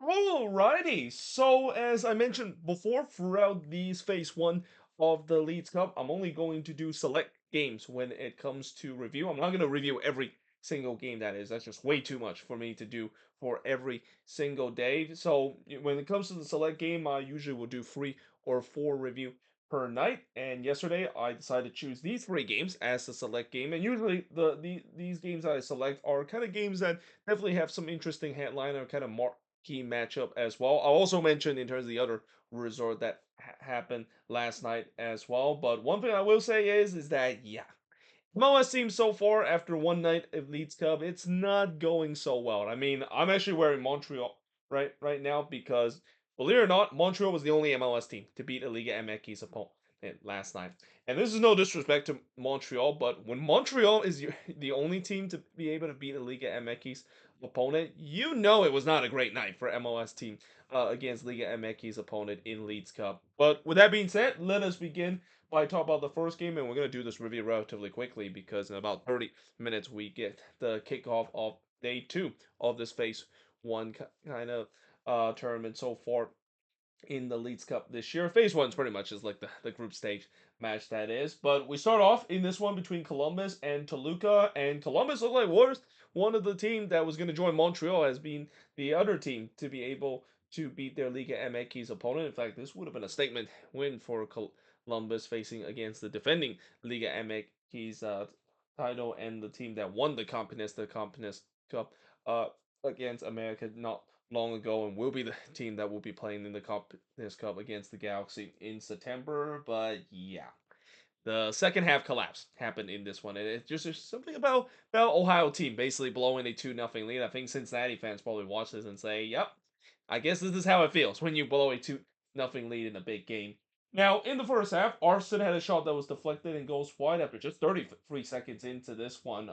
Alrighty, so as I mentioned before, throughout these phase one of the Leagues Cup, I'm only going to do select games when it comes to review. I'm not going to review every single game that is. That's just way too much for me to do for every single day. So when it comes to the select game, I usually will do 3 or 4 review per night. And yesterday, I decided to choose these 3 games as the select game. And usually, these games that I select are kind of games that definitely have some interesting headline or kind of key matchup as well. I'll also mention in terms of the other resort that happened last night as well. But one thing I will say is that yeah, MLS team so far after one night of Leeds Cup, it's not going so well. I mean, I'm actually wearing Montreal right now because believe it or not, Montreal was the only MLS team to beat a Liga MX opponent last night. And this is no disrespect to Montreal, but when Montreal is the only team to be able to beat a Liga MX opponent, you know it was not a great night for MLS team against Liga MX opponent in Leeds Cup. But with that being said, let us begin by talking about the first game, and we're going to do this review relatively quickly because in about 30 minutes we get the kickoff of day 2 of this phase 1 kind of tournament so far in the Leagues Cup this year. Phase 1 is pretty much just like the group stage match that is. But we start off in this one between Columbus and Toluca, and Columbus looked like was one of the team that was going to join Montreal as being the other team to be able to beat their Liga MX opponent. In fact, this would have been a statement win for Columbus facing against the defending Liga MX title and the team that won the Campeones Cup uh, against America not long ago and will be the team that will be playing in the cup this cup against the Galaxy in September. But yeah, the second half collapse happened in this one, and it's just there's something about Ohio team basically blowing a 2-0 lead. I think Cincinnati fans probably watch this and say, "Yep, I guess this is how it feels when you blow a 2-0 lead in a big game." Now, in the first half, Arson had a shot that was deflected and goes wide after just 33 seconds into this one.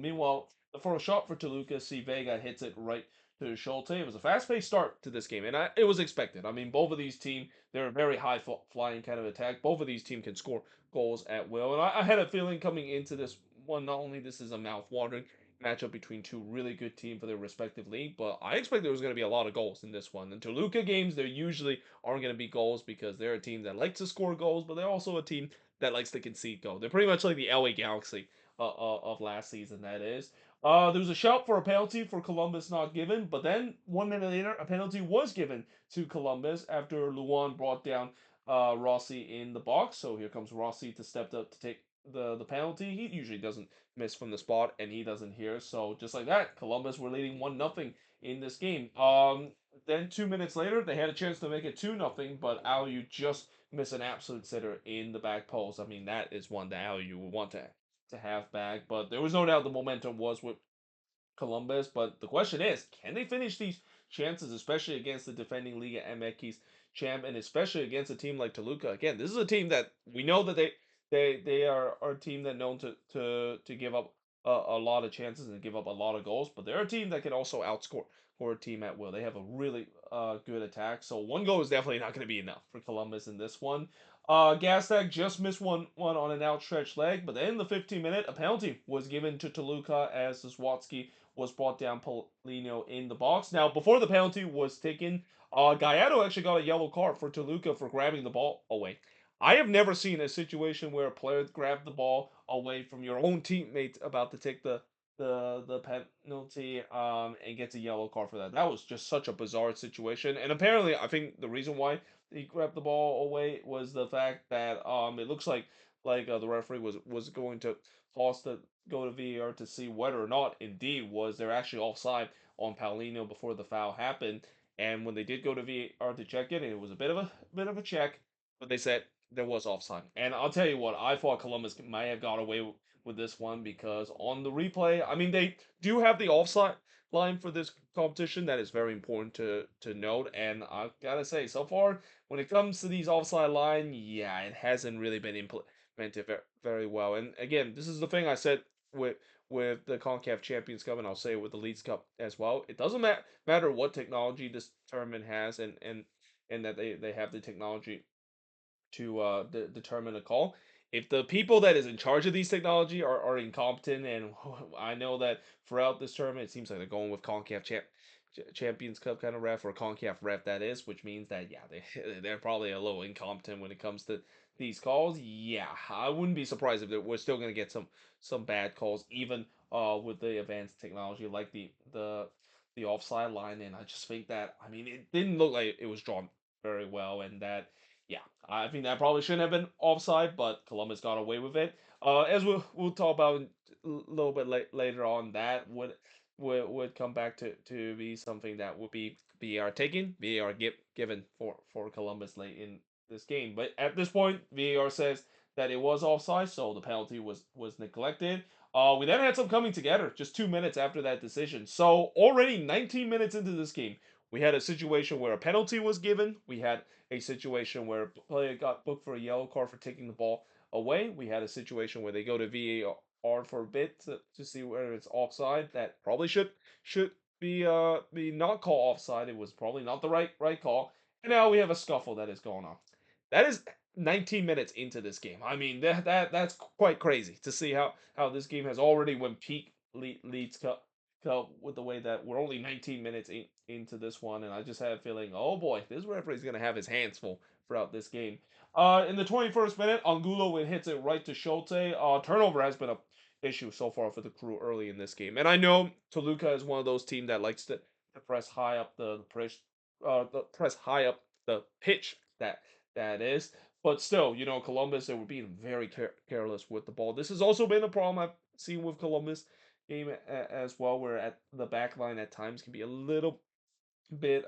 Meanwhile, the first shot for Toluca, C. Vega hits it right to Schulte. It was a fast-paced start to this game, and it was expected. I mean, both of these teams, they're a very high-flying kind of attack. Both of these teams can score goals at will, and I had a feeling coming into this one, not only this is a mouth-watering matchup between two really good teams for their respective league, but I expect there was going to be a lot of goals in this one. In Toluca games, there usually aren't going to be goals because they're a team that likes to score goals, but they're also a team that likes to concede goals. They're pretty much like the LA Galaxy of last season, that is. There was a shout for a penalty for Columbus not given, but then 1 minute later, a penalty was given to Columbus after Luan brought down Rossi in the box. So here comes Rossi to step up to take the penalty. He usually doesn't miss from the spot, and he doesn't here. So just like that, Columbus were leading 1-0 in this game. Then 2 minutes later, they had a chance to make it 2-0, but HOU just missed an absolute sitter in the back post. I mean, that is one that HOU would want to have back. But there was no doubt the momentum was with Columbus. But the question is, can they finish these chances, especially against the defending Liga MX champ, and especially against a team like Toluca? Again, this is a team that we know that they are a team that known to give up a lot of chances and give up a lot of goals, but they're a team that can also outscore for a team at will. They have a really good attack, so 1 goal is definitely not going to be enough for Columbus in this one. Gastag just missed one on an outstretched leg, but then in the 15-minute, a penalty was given to Toluca as Zwatsky was brought down Polino in the box. Now, before the penalty was taken, Gallardo actually got a yellow card for Toluca for grabbing the ball away. I have never seen a situation where a player grabbed the ball away from your own teammate about to take the penalty and gets a yellow card for that. That was just such a bizarre situation. And apparently, I think the reason why he grabbed the ball away was the fact that it looks like the referee was going to toss the go to VAR to see whether or not indeed was there actually offside on Paulino before the foul happened. And when they did go to VAR to check it, and it was a bit of a check, but they said there was offside. And I'll tell you what, I thought Columbus might have got away with this one because on the replay, I mean they do have the offside line for this competition that is very important to note. And I gotta say, so far when it comes to these offside line, yeah, it hasn't really been implemented very well. And again, this is the thing I said with the CONCACAF Champions Cup, and I'll say it with the Leagues Cup as well. It doesn't matter what technology this tournament has, and that they have the technology to determine a call. If the people that is in charge of these technology are incompetent, and I know that throughout this tournament, it seems like they're going with CONCACAF Champions Cup kind of ref or CONCACAF ref that is, which means that yeah, they're probably a little incompetent when it comes to these calls. Yeah, I wouldn't be surprised if we're still gonna get some bad calls, even with the advanced technology like the offside line. And I just think that I mean it didn't look like it was drawn very well, and that yeah, I think that probably shouldn't have been offside, but Columbus got away with it. As we'll talk about a little bit later on, that would come back to be something that would be VAR taken, VAR given for Columbus late in this game. But at this point, VAR says that it was offside, so the penalty was neglected. We then had some coming together just 2 minutes after that decision. So already 19 minutes into this game, we had a situation where a penalty was given. We had a situation where a player got booked for a yellow card for taking the ball away. We had a situation where they go to VAR for a bit to see whether it's offside. That probably should be not called offside. It was probably not the right call. And now we have a scuffle that is going on. That is 19 minutes into this game. I mean that's quite crazy to see how this game has already went peak leads cut with the way that we're only 19 minutes into this one, and I just have a feeling, oh boy, this referee's gonna have his hands full throughout this game. In the 21st minute, Angulo hits it right to Schulte. Turnover has been a issue so far for the crew early in this game, and I know Toluca is one of those teams that likes to press high up press high up the pitch that is. But still, Columbus, they were being very careless with the ball. This has also been a problem I've seen with Columbus game as well, where at the back line at times can be bit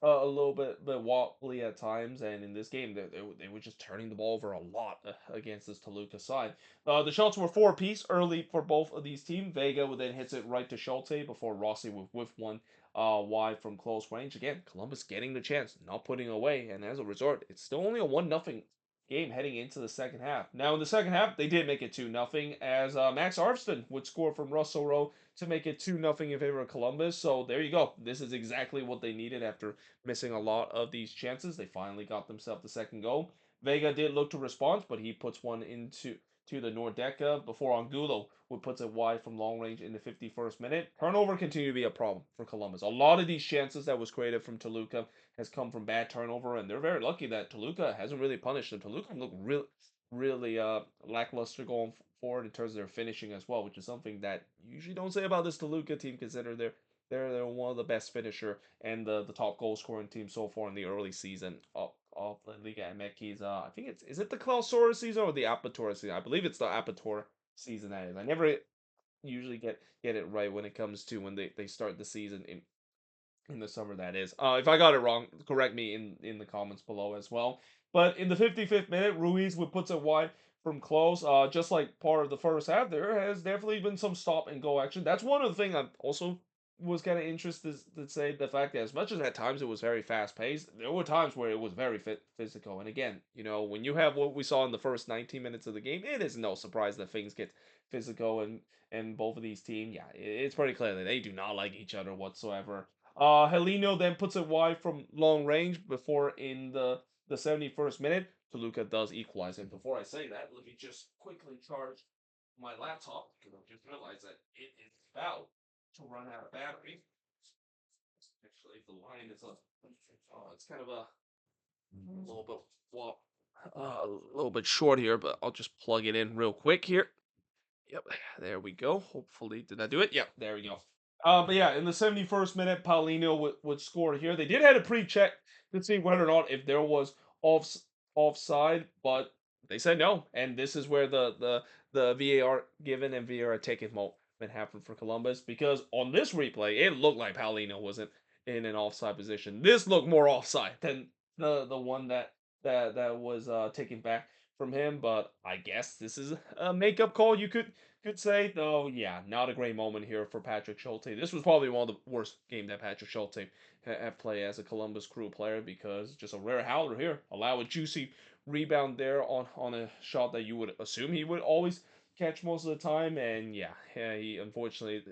a little bit wobbly at times, and in this game they were just turning the ball over a lot against this Toluca side. The shots were four apiece early for both of these teams. Vega would then hits it right to Schulte before Rossi would whiff one wide from close range. Again, Columbus getting the chance, not putting away, and as a result, it's still only a 1-0 game heading into the second half. Now in the second half, they did make it 2-0 as Max Armstrong would score from Russell Rowe to make it 2-0 in favor of Columbus. So there you go. This is exactly what they needed after missing a lot of these chances. They finally got themselves the second goal. Vega did look to respond, but he puts one into the Nordeca before Angulo would puts it wide from long range in the 51st minute. Turnover continued to be a problem for Columbus. A lot of these chances that was created from Toluca has come from bad turnover, and they're very lucky that Toluca hasn't really punished them. Toluca look really lackluster going forward in terms of their finishing as well, which is something that you usually don't say about this Toluca team, considering they're one of the best finisher and the top goal scoring team so far in the early season of the Liga MX. I think is it the Clausura season or the Apertura season? I believe it's the Apertura season that is. I never usually get it right when it comes to when they start the season in the summer, that is. If I got it wrong, correct me in the comments below as well. But in the 55th minute, Ruiz would puts it wide from close. Just like part of the first half, there has definitely been some stop and go action. That's one of the things I also was kind of interested to say, the fact that as much as at times it was very fast paced, there were times where it was very physical. And again, when you have what we saw in the first 19 minutes of the game, it is no surprise that things get physical, and both of these teams, yeah, it's pretty clear that they do not like each other whatsoever. Helino then puts it wide from long range before in the 71st minute, Toluca does equalize. And before I say that, let me just quickly charge my laptop because I just realized that it is about to run out of battery. Actually, the line is it's kind of a little bit well, a little bit short here, but I'll just plug it in real quick here. Yep, there we go. Hopefully, did I do it? Yep, there we go. But yeah, in the 71st minute, Paulino would score here. They did have a pre-check to see whether or not if there was off offside, but they said no. And this is where the VAR given and VAR taken moment happened for Columbus, because on this replay, it looked like Paulino wasn't in an offside position. This looked more offside than the one that was taken back from him. But I guess this is a makeup call, you could say, though. Yeah, not a great moment here for Patrick Schulte. This was probably one of the worst games that Patrick Schulte have played as a Columbus Crew player, because just a rare howler here. Allow a juicy rebound there on a shot that you would assume he would always catch most of the time, and yeah, he unfortunately,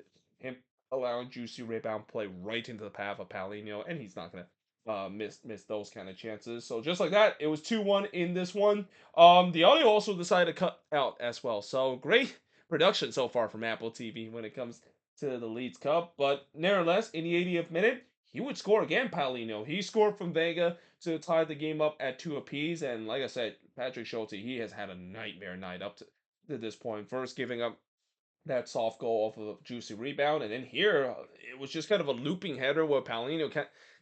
him allowing juicy rebound play right into the path of Palino, and he's not gonna miss those kind of chances. So just like that, it was 2-1 in this one. The audio also decided to cut out as well. So great production so far from Apple TV when it comes to the Leeds Cup. But nevertheless, in the 80th minute, he would score again, Paulino. He scored from Vega to tie the game up at two apiece. And like I said, Patrick Schulte, he has had a nightmare night up to this point. First giving up that soft goal off of a juicy rebound, and then here it was just kind of a looping header where Paulino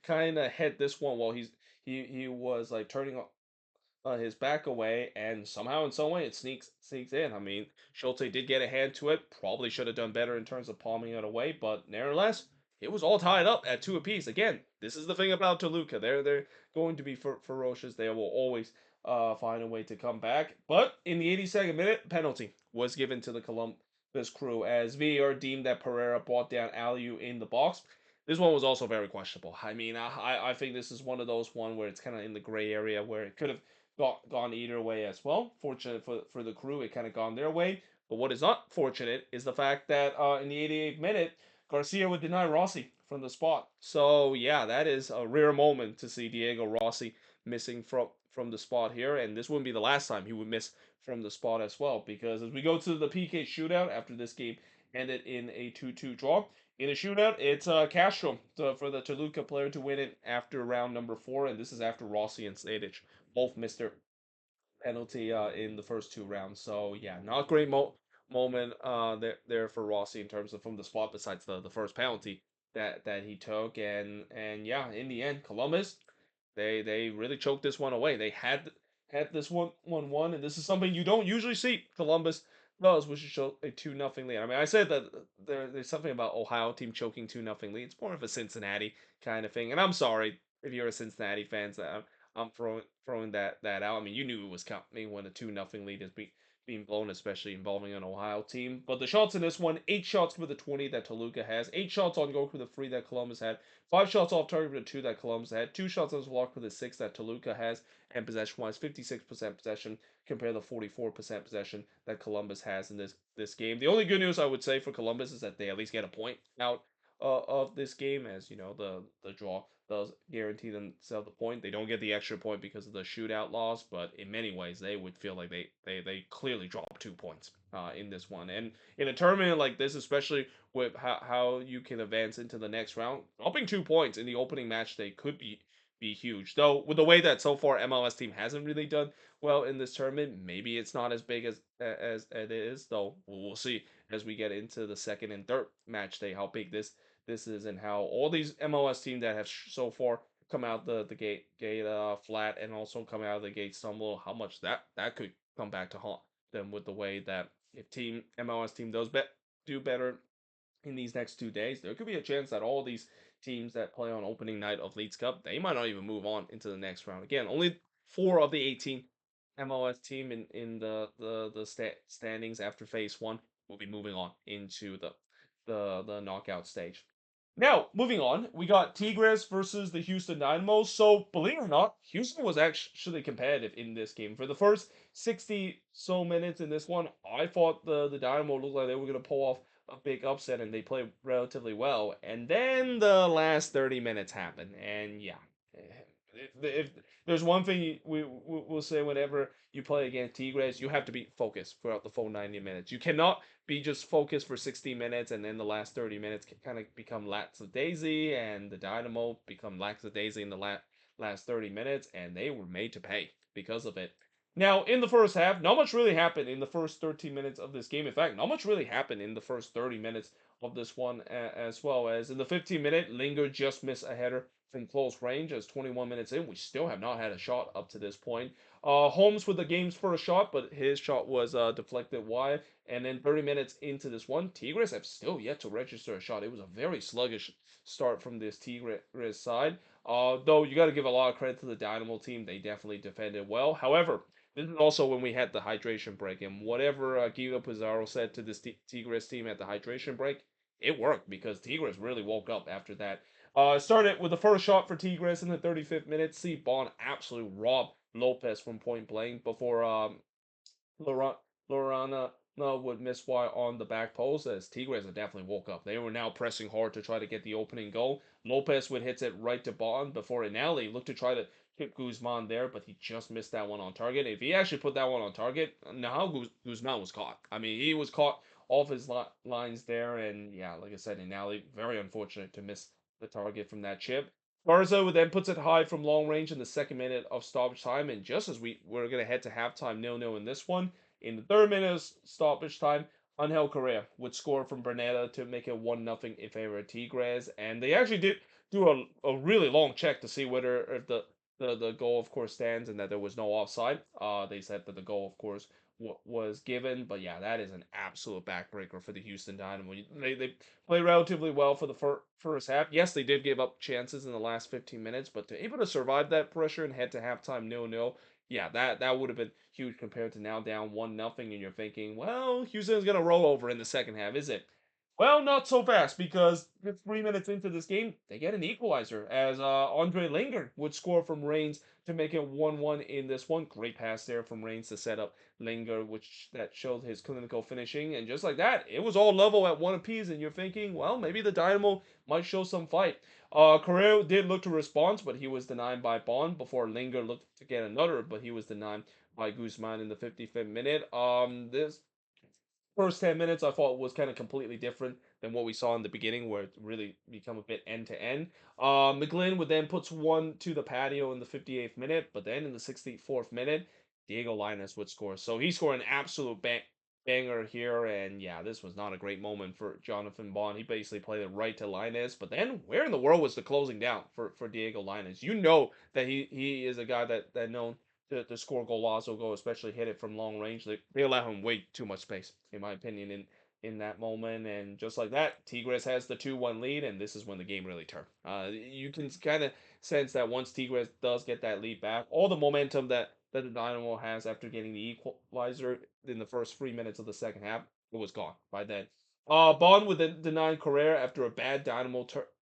kind of hit this one while he was like turning his back away, and somehow in some way it sneaks in. I mean, Schulte did get a hand to it. Probably should have done better in terms of palming it away, but nevertheless, it was all tied up at two apiece. Again, this is the thing about Toluca. They're going to be ferocious. They will always find a way to come back. But in the 82nd minute, penalty was given to the Columbus Crew as VAR deemed that Pereira brought down Aliu in the box. This one was also very questionable. I mean, I think this is one of those one where it's kind of in the gray area where it could have gone either way as well. Fortunate for the Crew, it kind of gone their way. But what is not fortunate is the fact that in the 88th minute, Garcia would deny Rossi from the spot. So yeah, that is a rare moment to see Diego Rossi missing from the spot here, and this wouldn't be the last time he would miss from the spot as well. Because as we go to the PK shootout after this game ended in a 2-2 draw. In a shootout, it's Castro for the Toluca player to win it after round number 4, and this is after Rossi and Sadic both missed their penalty in the first two rounds. So yeah, not great moment there for Rossi in terms of from the spot. Besides the first penalty that he took, and yeah, in the end, Columbus they really choked this one away. They had this one, and this is something you don't usually see Columbus does, which is show a 2-0 lead. I mean, I said that there's something about Ohio team choking 2-0 lead. It's more of a Cincinnati kind of thing, and I'm sorry if you're a Cincinnati fan. That I'm throwing that out. I mean, you knew it was coming when a 2-0 lead is being blown, especially involving an Ohio team. But the shots in this one, 8 shots for the 20 that Toluca has, 8 shots on goal for the 3 that Columbus had, 5 shots off target for the 2 that Columbus had, 2 shots on block for the 6 that Toluca has, and possession-wise, 56% possession compared to 44% possession that Columbus has in this game. The only good news I would say for Columbus is that they at least get a point out of this game, as you know the draw does guarantee themselves the point. They don't get the extra point because of the shootout loss, but in many ways they would feel like they clearly dropped 2 points in this one. And in a tournament like this, especially with how you can advance into the next round, dropping 2 points in the opening match day could be huge. Though with the way that so far MLS team hasn't really done well in this tournament, maybe it's not as big as it is. Though we'll see as we get into the second and third match day how big this is and how all these MLS teams that have so far come out the gate flat and also come out of the gate stumble, how much that could come back to haunt them with the way that if team MLS team do better in these next 2 days, there could be a chance that all these teams that play on opening night of Leeds Cup, they might not even move on into the next round. Again, only 4 of the 18 MLS team in the standings after phase one will be moving on into the knockout stage. Now, moving on, we got Tigres versus the Houston Dynamo. So, believe it or not, Houston was actually competitive in this game. For the first 60 so minutes in this one, I thought the Dynamo looked like they were going to pull off a big upset and they played relatively well. And then the last 30 minutes happened. And yeah, if there's one thing we'll say whenever you play against Tigres, you have to be focused throughout the full 90 minutes. You cannot be just focused for 60 minutes and then the last 30 minutes kind of become lackadaisy and the Dynamo become lackadaisy in the last 30 minutes and they were made to pay because of it. Now, in the first half, not much really happened in the first 13 minutes of this game. In fact, not much really happened in the first 30 minutes of this one as well as in the 15-minute, Linger just missed a header from close range as 21 minutes in. We still have not had a shot up to this point. Holmes with the game's first shot, but his shot was deflected wide. And then 30 minutes into this one, Tigres have still yet to register a shot. It was a very sluggish start from this Tigres side. Though you got to give a lot of credit to the Dynamo team. They definitely defended well. However, this is also when we had the hydration break. And whatever Guido Pizarro said to this Tigres team at the hydration break, it worked because Tigres really woke up after that. Started with the first shot for Tigres in the 35th minute. See Bond absolutely robbed Lopez from point blank before Lorana would miss wide on the back post as Tigres had definitely woke up. They were now pressing hard to try to get the opening goal. Lopez would hit it right to Bond before Inali looked to try to hit Guzman there, but he just missed that one on target. If he actually put that one on target, now Guzman was caught. I mean, he was caught off his lines there. And yeah, like I said, Inali, very unfortunate to miss the target from that chip. Garza then puts it high from long range in the second minute of stoppage time. And just as we were going to head to halftime 0-0 in this one, in the third minute of stoppage time, Angel Correa would score from Bernetta to make it 1-0 in favor of Tigres. And they actually did do a really long check to see whether if the goal, of course, stands and that there was no offside. They said that the goal, of course, was given. But yeah, that is an absolute backbreaker for the Houston Dynamo. They play relatively well for the first half. Yes, they did give up chances in the last 15 minutes, but to able to survive that pressure and head to halftime 0-0, yeah, that would have been huge compared to now down 1-0, and you're thinking, well, Houston's gonna roll over in the second half, is it? Well, not so fast because just 3 minutes into this game, they get an equalizer as Andre Linger would score from Reigns to make it 1-1 in this one. Great pass there from Reigns to set up Linger, which that showed his clinical finishing. And just like that, it was all level at one apiece. And you're thinking, well, maybe the Dynamo might show some fight. Carrero did look to respond, but he was denied by Bond before Linger looked to get another, but he was denied by Guzman in the 55th minute. This first 10 minutes I thought was kind of completely different than what we saw in the beginning, where it really become a bit end to end. McGlynn would then puts one to the patio in the 58th minute, but then in the 64th minute, Diego Linus would score. So he scored an absolute banger here, and yeah, this was not a great moment for Jonathan Bond. He basically played it right to Linus, but then where in the world was the closing down for Diego Linus? You know that he is a guy that known to score golazo goal, especially hit it from long range. They allow him way too much space, in my opinion, in that moment. And just like that, Tigres has the 2-1 lead, and this is when the game really turned. You can kind of sense that once Tigres does get that lead back, all the momentum that the Dynamo has after getting the equalizer in the first 3 minutes of the second half, it was gone by then. Bond with the denied Carrera after a bad Dynamo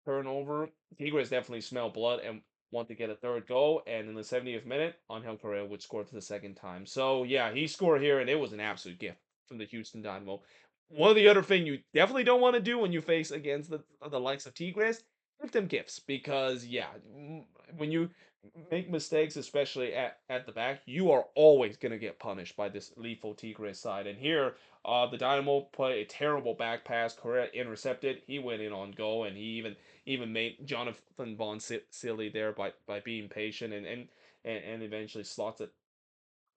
turnover. Tigres definitely smell blood and want to get a third goal, and in the 70th minute, Angel Correa would score for the second time. So yeah, he scored here, and it was an absolute gift from the Houston Dynamo. One of the other thing you definitely don't want to do when you face against the likes of Tigres, give them gifts because yeah, when you make mistakes, especially at the back, you are always gonna get punished by this lethal Tigres side. And here, the Dynamo play a terrible back pass. Correa intercepted. He went in on goal, and he even made Jonathan Bond silly there by being patient and eventually slots it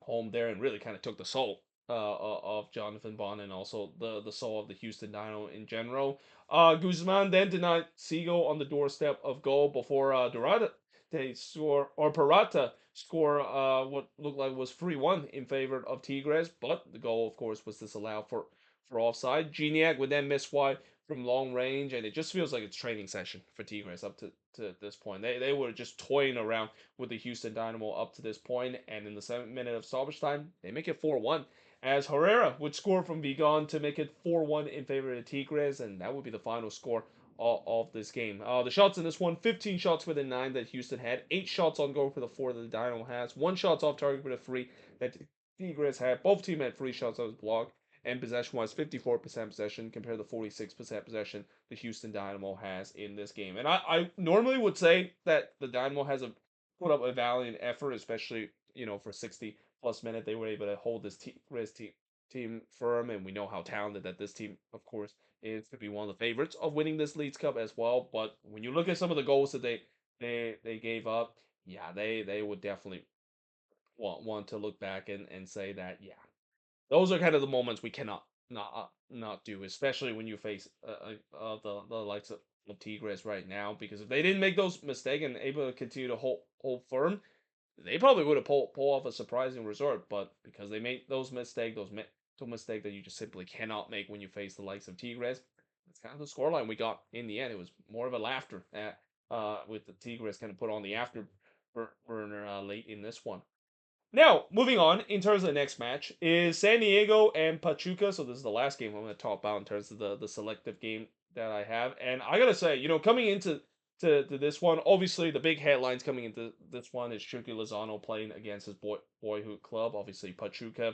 home there and really kind of took the soul of Jonathan Bond and also the soul of the Houston Dynamo in general. Guzman then denied Siegel on the doorstep of goal before Dorada they score or Parata score what looked like was 3-1 in favor of Tigres, but the goal of course was disallowed for offside. Geniac would then miss wide from long range, and it just feels like it's training session for Tigres up to this point. They were just toying around with the Houston Dynamo up to this point, and in the 7th minute of stoppage time, they make it 4-1. As Herrera would score from Vigon to make it 4-1 in favor of the Tigres, and that would be the final score of this game. The shots in this one, 15 shots for the 9 that Houston had, 8 shots on goal for the 4 that the Dynamo has, 1 shots off target for the 3 that Tigres had. Both teams had 3 shots that was blocked, and possession-wise, 54% possession compared to 46% possession the Houston Dynamo has in this game. And I normally would say that the Dynamo has put up a valiant effort, especially for 60 plus minutes. They were able to hold this team firm, and we know how talented that this team, of course, is to be one of the favorites of winning this Leagues Cup as well. But when you look at some of the goals that they gave up, yeah, they would definitely want to look back and say that yeah, those are kind of the moments we cannot not do, especially when you face the likes of Tigres right now. Because if they didn't make those mistakes and able to continue to hold firm, they probably would have pull off a surprising result. But because they made those mistakes, those mental mistakes that you just simply cannot make when you face the likes of Tigres, that's kind of the scoreline we got in the end. It was more of a laughter with the Tigres kind of put on the afterburner late in this one. Now, moving on, in terms of the next match, is San Diego and Pachuca. So this is the last game I'm going to talk about in terms of the selective game that I have. And I got to say, coming into to this one, obviously the big headlines coming into this one is Chucky Lozano playing against his boyhood club. Obviously, Pachuca,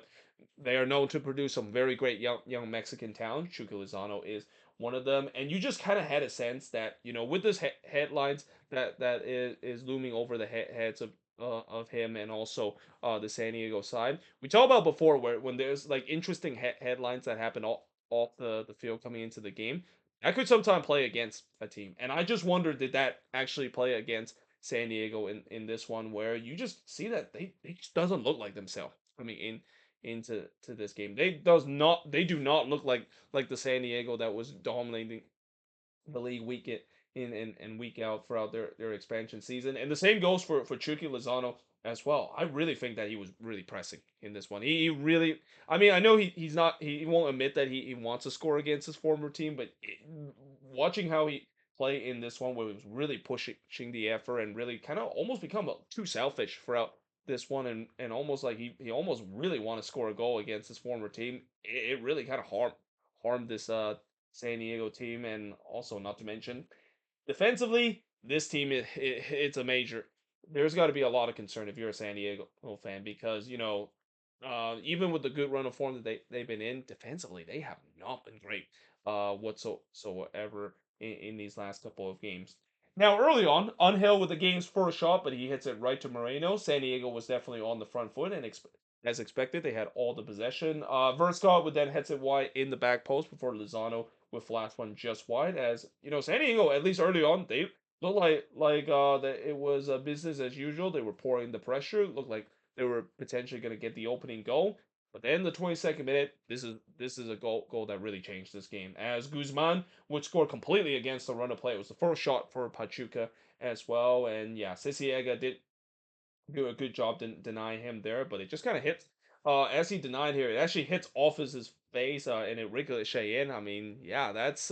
they are known to produce some very great young Mexican talent. Chucky Lozano is one of them. And you just kind of had a sense that, with this headlines that is looming over the heads of him and also the San Diego side. We talked about before where when there's like interesting headlines that happen off the field coming into the game, that could sometimes play against a team. And I just wonder, did that actually play against San Diego in this one, where you just see that they just doesn't look like themselves coming into this game. They do not look like the San Diego that was dominating the league in week out throughout their expansion season. And the same goes for Chucky Lozano as well. I really think that he was really pressing in this one. He really, I mean, I know he's not, he won't admit that he wants to score against his former team, but watching how he play in this one, where he was really pushing the effort and really kind of almost become too selfish throughout this one, and almost like he almost really want to score a goal against his former team. It really kind of harmed this San Diego team, and also not to mention defensively, this team it's a major. There's got to be a lot of concern if you're a San Diego fan, because even with the good run of form that they've been in defensively, they have not been great whatsoever in these last couple of games. Now, early on, Unhill with the game's first shot, but he hits it right to Moreno. San Diego was definitely on the front foot, and as expected, they had all the possession. Verscott would then hits it wide in the back post before Lozano with last one just wide. As you know, San Diego, at least early on, they looked like that it was business as usual. They were pouring the pressure. It looked like they were potentially going to get the opening goal. But then the 22nd minute, this is a goal that really changed this game. As Guzman would score completely against the run of play. It was the first shot for Pachuca as well. And yeah, Sisiega did do a good job denying him there, but it just kind of hits. As he denied here, it actually hits off his face, and it ricochet in. I mean, yeah, that's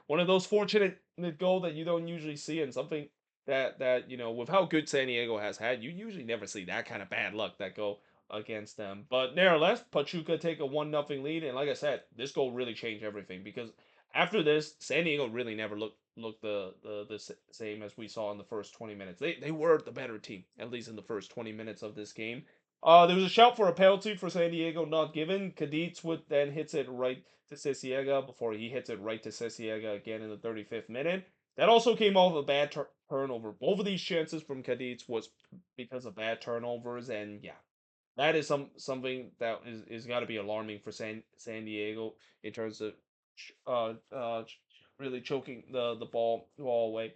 one of those fortunate goal that you don't usually see, and something that with how good San Diego has had, you usually never see that kind of bad luck that go against them. But nevertheless, Pachuca take a 1-0 lead, and like I said, this goal really changed everything, because after this, San Diego really never looked the same as we saw in the first 20 minutes. They were the better team, at least in the first 20 minutes of this game. There was a shout for a penalty for San Diego, not given. Cadiz would then hits it right to Sisiega before he hits it right to Sisiega again in the 35th minute. That also came off a bad turnover. Both of these chances from Cadiz was because of bad turnovers, and yeah, that is something that is got to be alarming for San Diego in terms of uh uh really choking the ball away,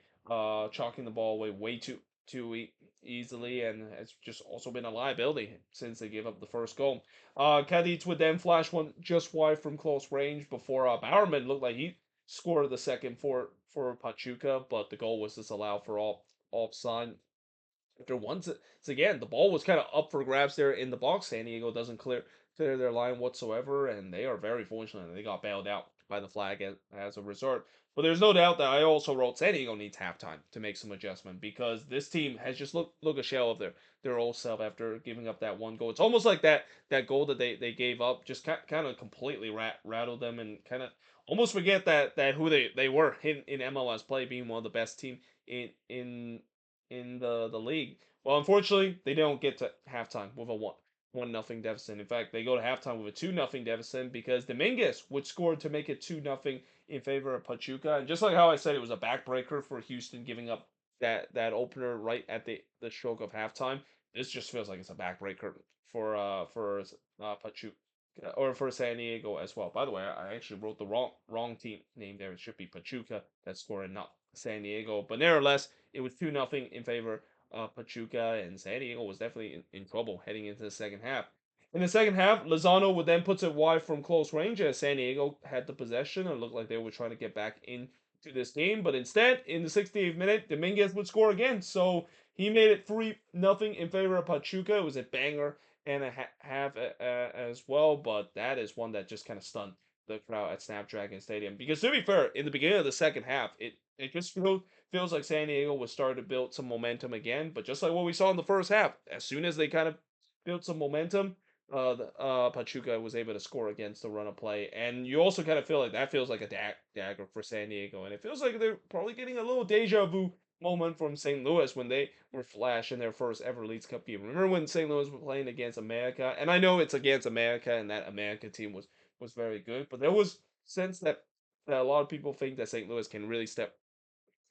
chalking the ball away way too easily, and it's just also been a liability since they gave up the first goal. Cadiz would then flash one just wide from close range before Bowerman looked like he scored the second for Pachuca, but the goal was disallowed for all offside. After once it's again, the ball was kind of up for grabs there in the box. San Diego doesn't clear their line whatsoever, and they are very fortunate. They got bailed out by the flag as a result. But there's no doubt that I also wrote San Diego needs halftime to make some adjustment, because this team has just look a shell of their old self after giving up that one goal. It's almost like that goal that they gave up just kind of completely rattled them, and kind of almost forget that who they were in MLS play, being one of the best team in the league. Well, unfortunately, they don't get to halftime with a one nothing deficit. In fact, they go to halftime with a 2-0 deficit, because Dominguez would score to make it 2-0 in favor of Pachuca. And just like how I said, it was a backbreaker for Houston giving up that opener right at the stroke of halftime. This just feels like it's a backbreaker for Pachuca, or for San Diego as well. By the way, I actually wrote the wrong team name there. It should be Pachuca that scored, and not San Diego. But nevertheless, it was 2-0 in favor of Pachuca, and San Diego was definitely in trouble heading into the second half. In the second half, Lozano would then puts it wide from close range, as San Diego had the possession and looked like they were trying to get back into this game. But instead, in the 68th minute, Dominguez would score again. So he made it 3-0 in favor of Pachuca. It was a banger and a half as well, but that is one that just kind of stunned the crowd at Snapdragon Stadium. Because to be fair, in the beginning of the second half, it just feels like San Diego was starting to build some momentum again. But just like what we saw in the first half, as soon as they kind of built some momentum, Pachuca was able to score against the run of play. And you also kind of feel like that feels like a dagger for San Diego. And it feels like they're probably getting a little deja vu moment from St. Louis when they were flash in their first ever Leagues Cup game. Remember when St. Louis were playing against America? And I know it's against America, and that America team was very good, but there was sense that a lot of people think that St. Louis can really step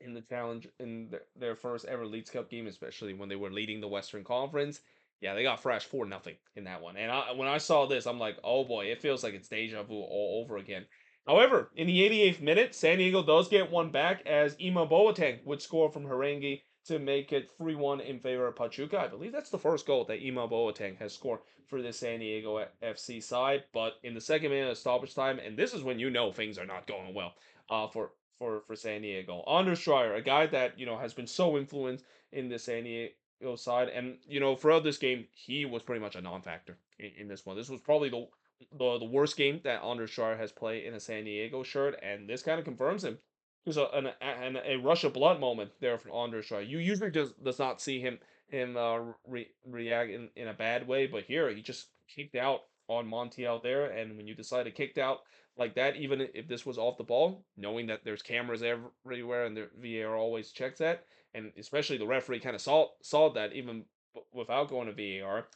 in the challenge in their first ever Leagues Cup game, especially when they were leading the Western Conference. Yeah, they got thrashed 4-0 in that one. And when I saw this, I'm like, oh boy, it feels like it's deja vu all over again. However, in the 88th minute, San Diego does get one back as Ima Boateng would score from Harangi to make it 3-1 in favor of Pachuca. I believe that's the first goal that Ima Boateng has scored for the San Diego FC side. But in the second minute of stoppage time, and this is when you know things are not going well for San Diego. Anders Schreier, a guy that has been so influenced in the San Diego side, and throughout this game he was pretty much a non-factor in this one. This was probably the worst game that Anders Schreier has played in a San Diego shirt, and this kind of confirms him. There's a rush of blood moment there from Anders Schreier. You usually just does not see him react in a bad way, but here he just kicked out on Montiel there, and when you decide to kick out like that, even if this was off the ball, knowing that there's cameras everywhere and the VAR always checks that, and especially the referee kind of saw that even without going to VAR,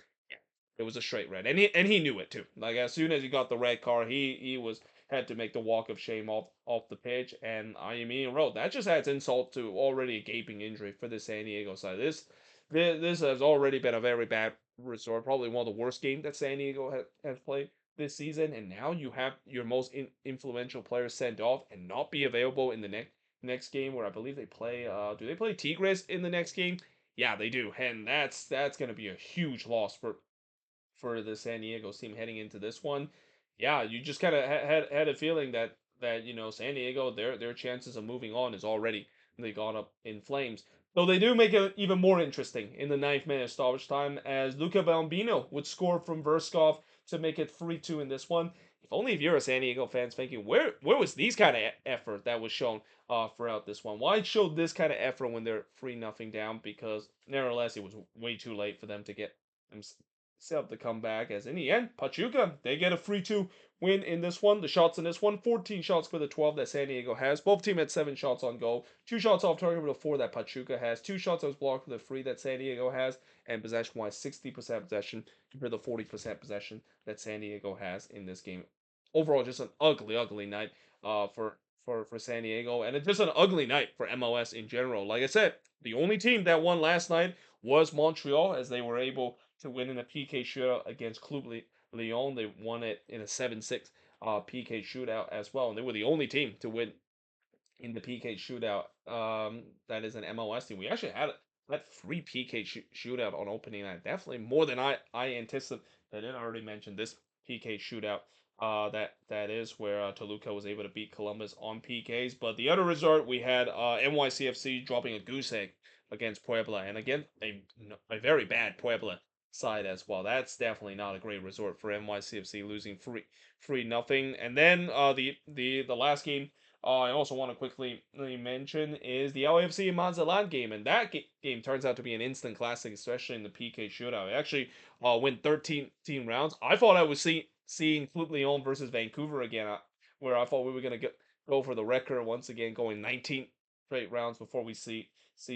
it was a straight red, and he knew it too. Like as soon as he got the red card, he was had to make the walk of shame off the pitch, and I mean, wrote that just adds insult to already a gaping injury for the San Diego side. This has already been a very bad resort, probably one of the worst games that San Diego has played this season, and now you have your most influential player sent off and not be available in the next game, where I believe they play. Do they play Tigres in the next game? Yeah, they do, and that's going to be a huge loss for the San Diego team heading into this one. Yeah, you just kind of had a feeling that San Diego their chances of moving on is already they gone up in flames. So they do make it even more interesting in the ninth minute stoppage time as Luca Bambino would score from Verskov to make it 3-2 in this one. If you're a San Diego fans thinking where was these kind of effort that was shown throughout this one? Why show this kind of effort when they're 3-0 down? Because nevertheless it was way too late for them to get set up the comeback, as in the end, Pachuca, they get a 3-2 win in this one. The shots in this one, 14 shots for the 12 that San Diego has. Both teams had 7 shots on goal. 2 shots off target for the 4 that Pachuca has. 2 shots that was blocked for the 3 that San Diego has. And possession-wise, 60% possession compared to the 40% possession that San Diego has in this game. Overall, just an ugly, ugly night for San Diego. And it's just an ugly night for MLS in general. Like I said, the only team that won last night was Montreal, as they were able to win in a PK shootout against Club Lyon. They won it in a 7-6 PK shootout as well, and they were the only team to win in the PK shootout. That is an MLS team. We actually had that free PK shootout on opening night. Definitely more than I anticipated. I didn't already mention this PK shootout. That is where Toluca was able to beat Columbus on PKs. But the other result we had NYCFC dropping a goose egg against Puebla, and again a very bad Puebla side as well. That's definitely not a great resort for NYCFC, losing 3-0. And then the last game I also want to quickly mention is the LAFC and Mazatlan game, and that game turns out to be an instant classic, especially in the PK shootout. It actually went 13 rounds. I thought I was seeing Club Lyon versus Vancouver again, where I thought we were gonna go for the record once again, going 19 straight rounds before we see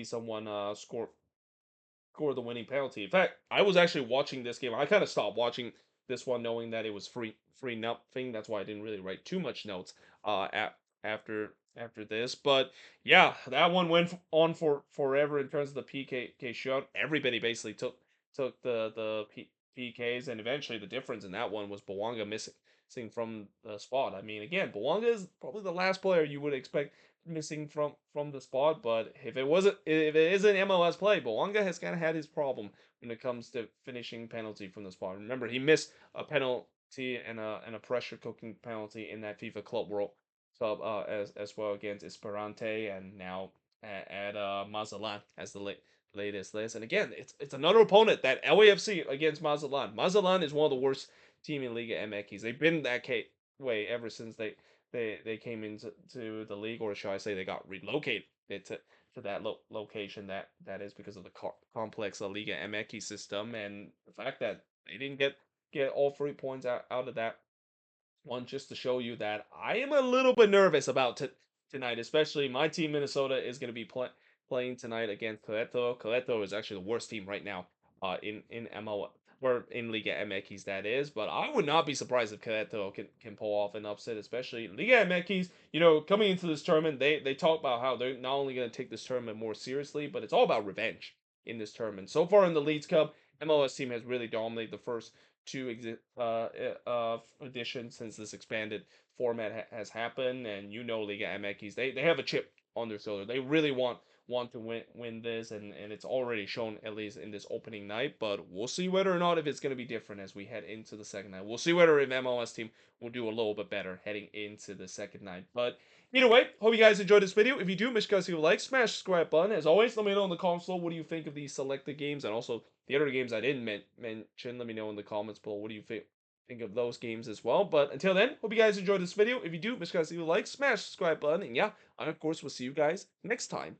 someone score the winning penalty. In fact, I was actually watching this game. I kind of stopped watching this one knowing that it was free nothing. That's why I didn't really write too much notes after this. But yeah, that one went on for forever in terms of the PK shot. Everybody basically took the PKs, and eventually the difference in that one was Bawanga missing from the spot. I mean, again, Bawanga is probably the last player you would expect missing from the spot. But if it is an MLS play, Bawanga has kind of had his problem when it comes to finishing penalty from the spot. Remember, he missed a penalty and a pressure cooking penalty in that FIFA Club World Cup as well against Esperante, and now at Mazatlan as the latest list. And again, it's another opponent that LAFC against Mazatlan. Mazatlan is one of the worst team in Liga MX. They've been that way ever since they came into the league, or shall I say, they got relocated to that location. That is because of the complex Liga MX system, and the fact that they didn't get all 3 points out of that one, just to show you that I am a little bit nervous about tonight, especially my team Minnesota is going to be playing tonight against Querétaro. Querétaro is actually the worst team right now in ML or in Liga MX, that is, but I would not be surprised if Querétaro can pull off an upset, especially Liga MX. Coming into this tournament, they talk about how they're not only going to take this tournament more seriously, but it's all about revenge in this tournament. So far in the Leagues Cup, MLS team has really dominated the two edition since this expanded format has happened, and Liga MX, they have a chip on their shoulder. They really want to win this, and it's already shown at least in this opening night. But we'll see whether or not if it's going to be different as we head into the second night. We'll see whether if MLS team will do a little bit better heading into the second night. But either way, hope you guys enjoyed this video. If you do, make sure you guys leave a like, smash the subscribe button. As always, let me know in the comments below what do you think of these selected games, and also the other games I didn't mention. Let me know in the comments below what do you think of those games as well. But until then, hope you guys enjoyed this video. If you do, make sure you guys leave a like, smash the subscribe button, and yeah, I of course will see you guys next time.